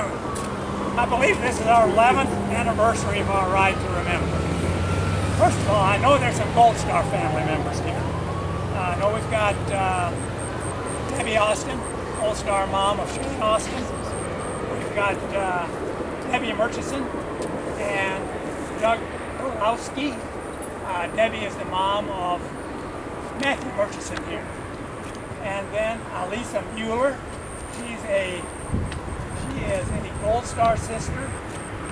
afternoon. I believe this is our 11th anniversary of our Ride to Remember. First of all, I know there's some Gold Star family members here. I know we've got Debbie Austin, Gold Star mom of Shane Austin. We've got Debbie Murchison and Doug Orlowski. Debbie is the mom of Matthew Murchison here. And then Lisa Mueller. She is a Gold Star sister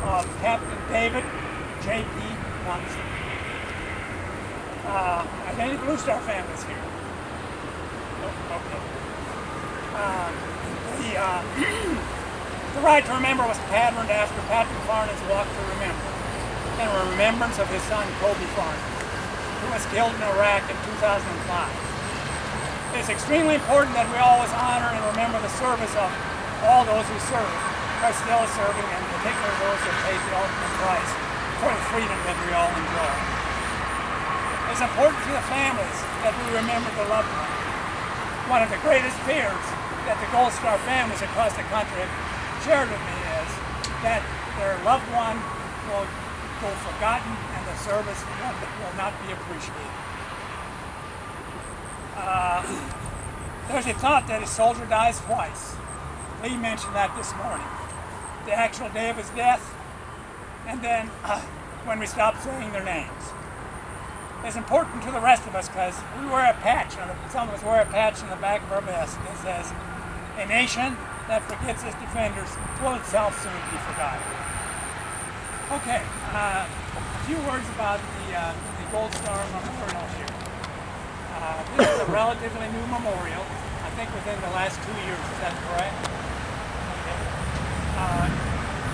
of Captain David J.P. Thompson. Are there any Blue Star families here? Oh, okay. The Ride to Remember was patterned after Patrick Farnham's Walk to Remember, in remembrance of his son Kobe Farnham, who was killed in Iraq in 2005. It's extremely important that we always honor and remember the service of all those who serve, are still serving, and particularly those who paid the ultimate price for the freedom that we all enjoy. It's important to the families that we remember the loved ones. One of the greatest fears that the Gold Star families across the country have shared with me is that their loved one will go forgotten and the service will not be appreciated. There's a thought that a soldier dies twice. Lee mentioned that this morning. The actual day of his death, and then when we stop saying their names. It's important to the rest of us because we wear a patch, some of us wear a patch on the back of our vest that says, "A nation that forgets its defenders will itself soon be forgotten." Okay, a few words about the Gold Star Memorial here. This is a relatively new memorial, I think within the last 2 years, is that correct? Okay.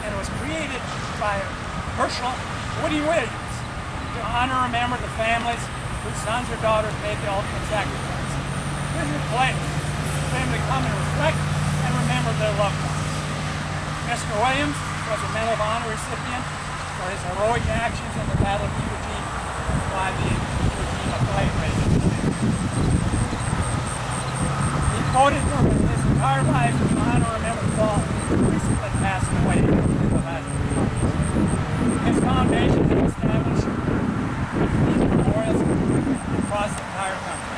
And it was created by Herschel Woody Williams to honor and remember the families whose sons or daughters made the ultimate sacrifice. This is a place for them to come and reflect and remember their loved ones. Mr. Williams was a Medal of Honor recipient for his heroic actions in the Battle of Iwo Jima by the Iwo Jima flag raising. He devoted his entire life to honor and remember Paul, who recently passed away in the last few months. His foundation has established memorials across the entire country.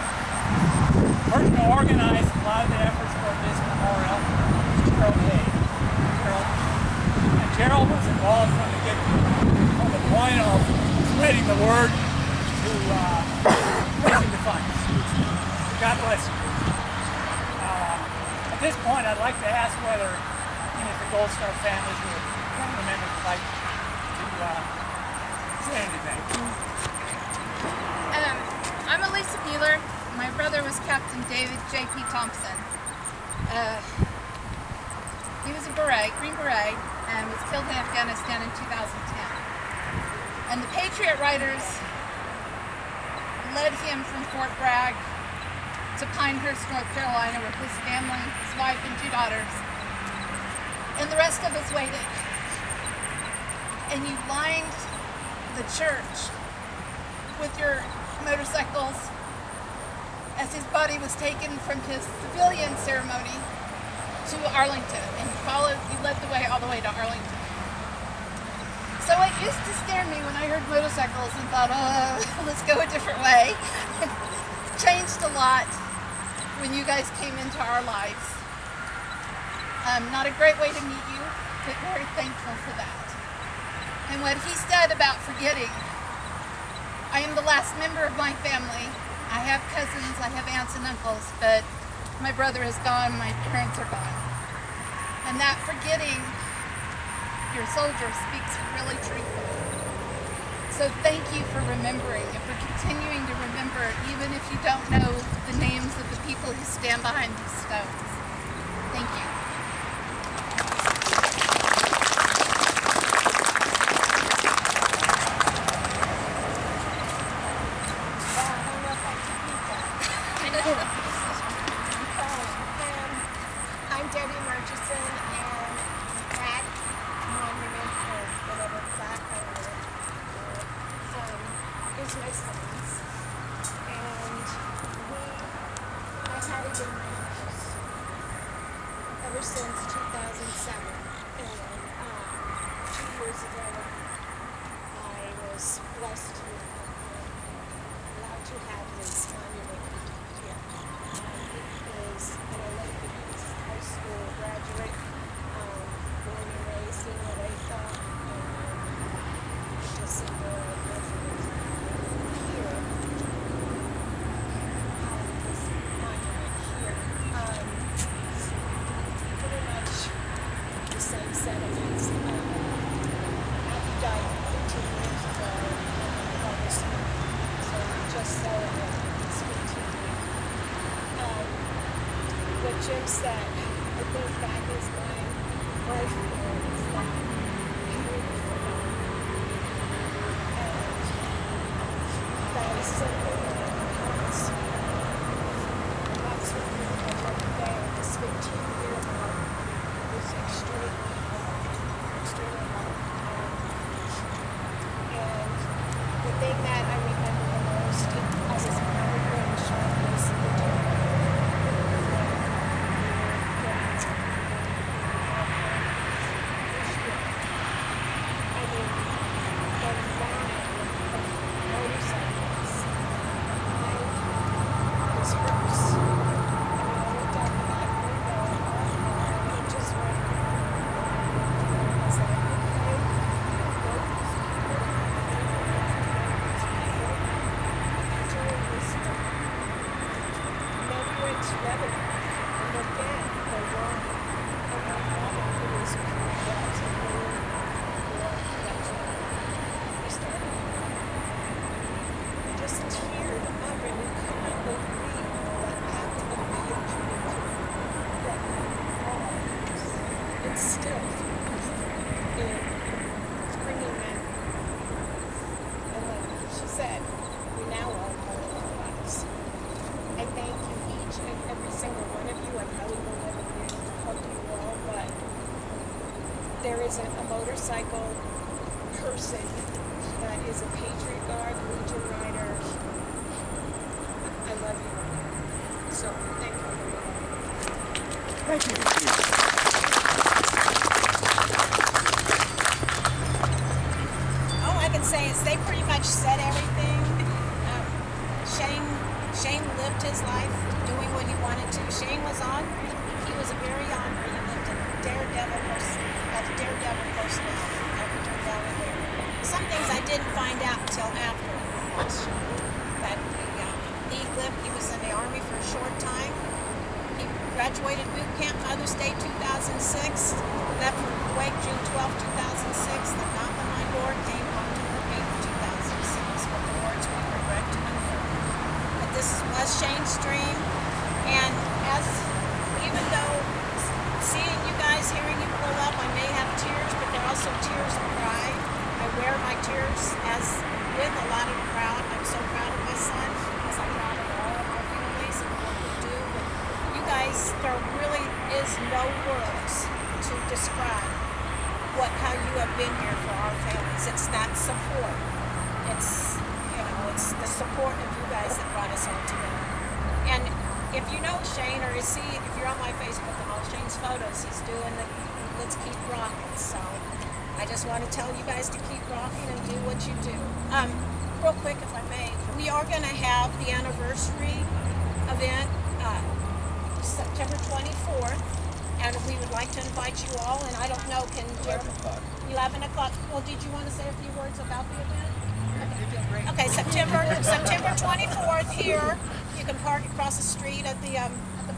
The person who organized a lot of the efforts for this memorial was Gerald Hay. Gerald was involved from the get-go, from the point of spreading the word to raising the funds. God bless you. At this point, I'd like to ask whether any of the Gold Star families or family members would like to say anything. I'm Elisa Mueller. My brother was Captain David J.P. Thompson. He was a Green Beret, and was killed in Afghanistan in 2010. And the Patriot Riders led him from Fort Bragg to Pinehurst, North Carolina, with his family, his wife, and 2 daughters. And the rest of us waited. And you lined the church with your motorcycles as his body was taken from his civilian ceremony to Arlington, and he led the way all the way to Arlington. So it used to scare me when I heard motorcycles and thought, oh, let's go a different way. It changed a lot when you guys came into our lives. Not a great way to meet you, but very thankful for that. And what he said about forgetting, I am the last member of my family. I have cousins, I have aunts and uncles, but my brother is gone, my parents are gone. And that forgetting your soldier speaks really truthfully. So thank you for remembering and for continuing to remember, even if you don't know the names of the people who stand behind these stones. Thank you. I'm Debbie Murchison, and that monument, or whatever plaque is my son's. And I've had it in my house ever since 2007. And years ago, I was blessed to allowed to have this monument here. He is an Olathe High School graduate, born and raised in Olathe, and just in the resident here. This monument here. Pretty much the same sentiments. He died 15 years ago on this month, so we just celebrated his 15th year. What Jim said, I think that is my life goal, is that he will be forgotten. And that is something that counts. And that's what we did every day on this 15-year mark. It was extremely hard. Extremely hard. And the thing that I remember the most as his primary grandchild was the day I mean, the line of motorcycles behind his hearse. I mean, I looked out the back window of our car and it just went. I was like, okay, never went to Lebanon and looked at the wrong of my father who was a cadet and war veteran. I started just teared up and you couldn't believe that after the patriot that all instilled in bringing men. And like she said, we now all part of our lives. I thank you each and every single one of you. I probably will never be able to hug you all, but there isn't a motorcycle person that is a Patriot Guard, Legion Rider. I love you. So thank you. Thank you. All I can say is they pretty much said everything. Shane lived his life doing what he wanted to. Shane was on. He was a very honor. He lived a daredevil personality. Never turned down a dare. Some things I didn't find out until after I watched. That he was in the Army for a short time. He graduated boot camp Mother's Day 2006. Left for Kuwait June 12, 2006. The knock on my door came October 8, 2006. With the words, "We regret to inform." But this was Shane's dream, and even though seeing you guys, hearing you pull up, I may have tears, but they're also tears of pride. I wear my tears as with a lot of proud. I'm so proud of my son, as I'm proud of all of our families and what we do. But you guys, there really is no words to describe how you have been here for our families. It's that support. It's the support of you guys that brought us all together. And if you know Shane, or if you're on my Facebook and all Shane's photos, he's doing the Let's Keep Rocking. So I just want to tell you guys to keep rocking and do what you do. Real quick, if I may, we are going to have the anniversary event September 24th, and we would like to invite you all. And I don't know, 11 o'clock. Well, did you want to say a few words about the event? Okay, September 24th here. You can park across the street at the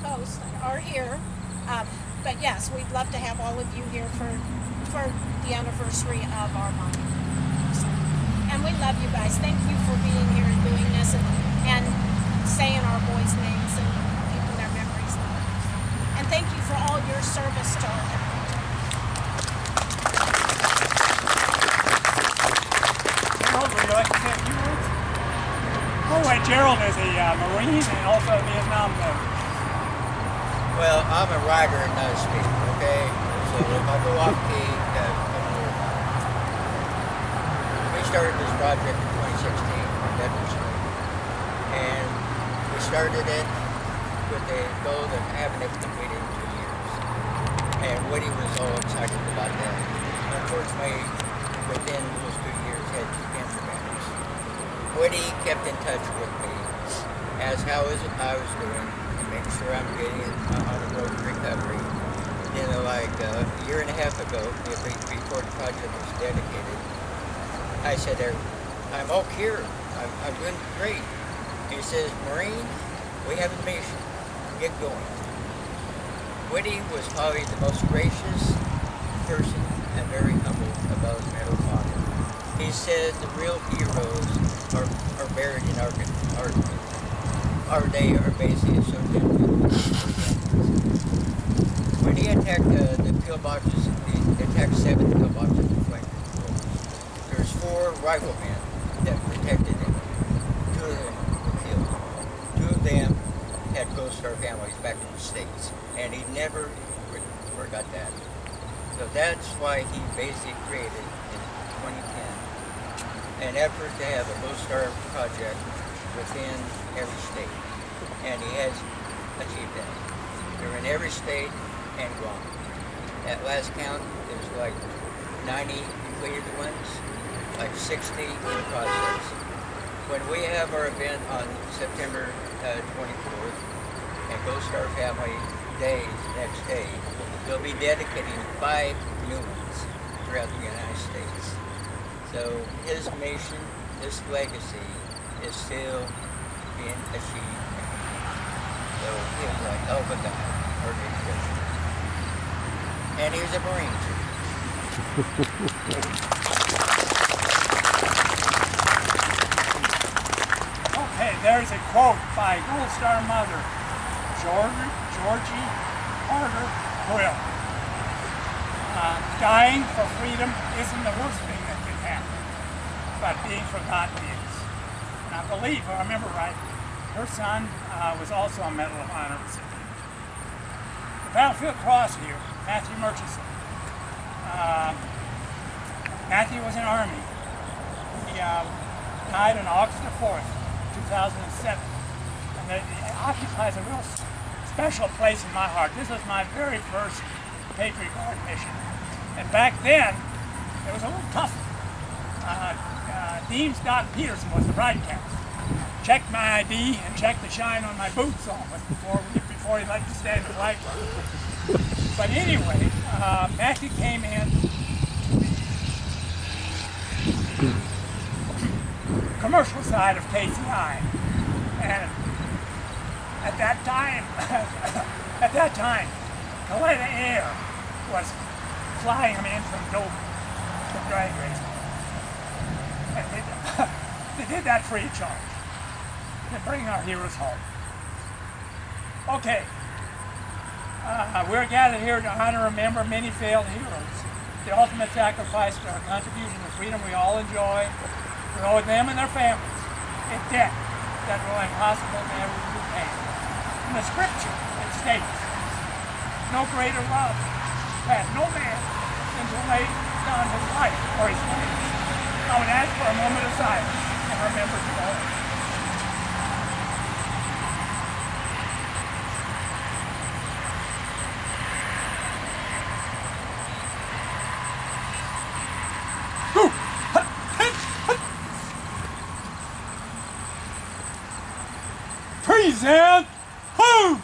post or here. But yes, we'd love to have all of you here for the anniversary of our monument. So, and we love you guys. Thank you for being here and doing this and saying our boys' names and keeping their memories alive. And thank you for all your service to our country. Gerald, would you like to say a few words? Oh, wait, Gerald is a Marine and also a Vietnam vet. Well, I'm a writer and not a speaker, okay? So if I go off key, I'm worried about it. We started this project in 2016 on Veterans Day. And we started it with the goal of having it completed in 2 years. And Woody was all excited about that. Unfortunately, within those 2 years had two cancer battles. Woody kept in touch with me, asked how I was doing, and make sure I'm getting on the road to recovery. Then, like a year and a half ago, before the project was dedicated, I said, I'm all here. I'm doing great. He says, Maureen, we have a mission. Get going. Woody was probably the most gracious person and very humble about his mental father. He said the real heroes are buried in our day are basically associated with. When he attacked the pillboxes, he attacked 7 pillboxes in flamethrowers. There's 4 riflemen that protected him. 2 of them were killed. 2 of them had Gold Star families back in the States, and he never forgot that. So that's why he basically created in 2010 an effort to have a Gold Star project within every state, and he has achieved that. They're in every state and Guam. At last count, there's like 90 completed ones, like 60 in process. When we have our event on September 24th and Gold Star Family Day next day, they'll be dedicating 5 new ones throughout the United States. So his mission, his legacy is still being achieved. So he was like, oh my God, our big treasure. And he was a Marine too. Okay, there's a quote by Gold Star mother, Georgie Carter Quill. Dying for freedom isn't the worst thing that can happen, but being forgotten is. And I believe, if I remember right, her son was also a Medal of Honor recipient. The Battlefield Cross here, Matthew Murchison. Matthew was in the Army. He died on August the 4th, 2007. And it occupies a real special place in my heart. This was my very first Patriot Guard mission. And back then, it was a little tough. Dean Scott Peterson was the broadcast. Checked my ID and checked the shine on my boots almost before he let me stand the flag. But anyway, Matthew came in to the commercial side of KCI, and at that time, Olathe Air was flying them in from Dover, from drag racing. And they did that free of charge. To bring our heroes home. Okay, we're gathered here to honor and remember many failed heroes. The ultimate sacrifice to our contribution to freedom we all enjoy. We owe them and their families a debt that will be impossible to ever repay. In the scripture, it states, no greater love had no man than to lay down his life for his friends. I would ask for a moment of silence and remember to all. Present who?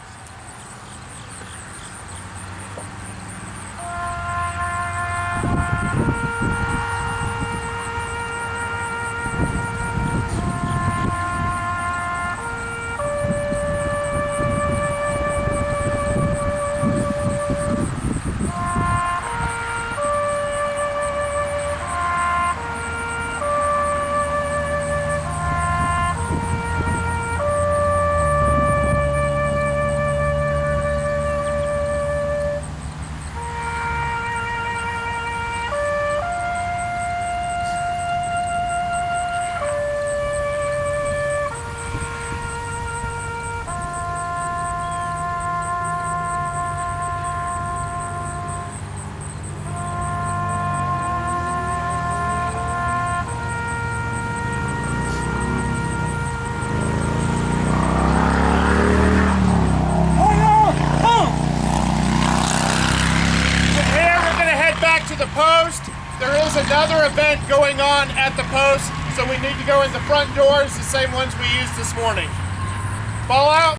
To the post There is another event going on at the post, so we need to go in the front doors, the same ones we used this morning. Ball out.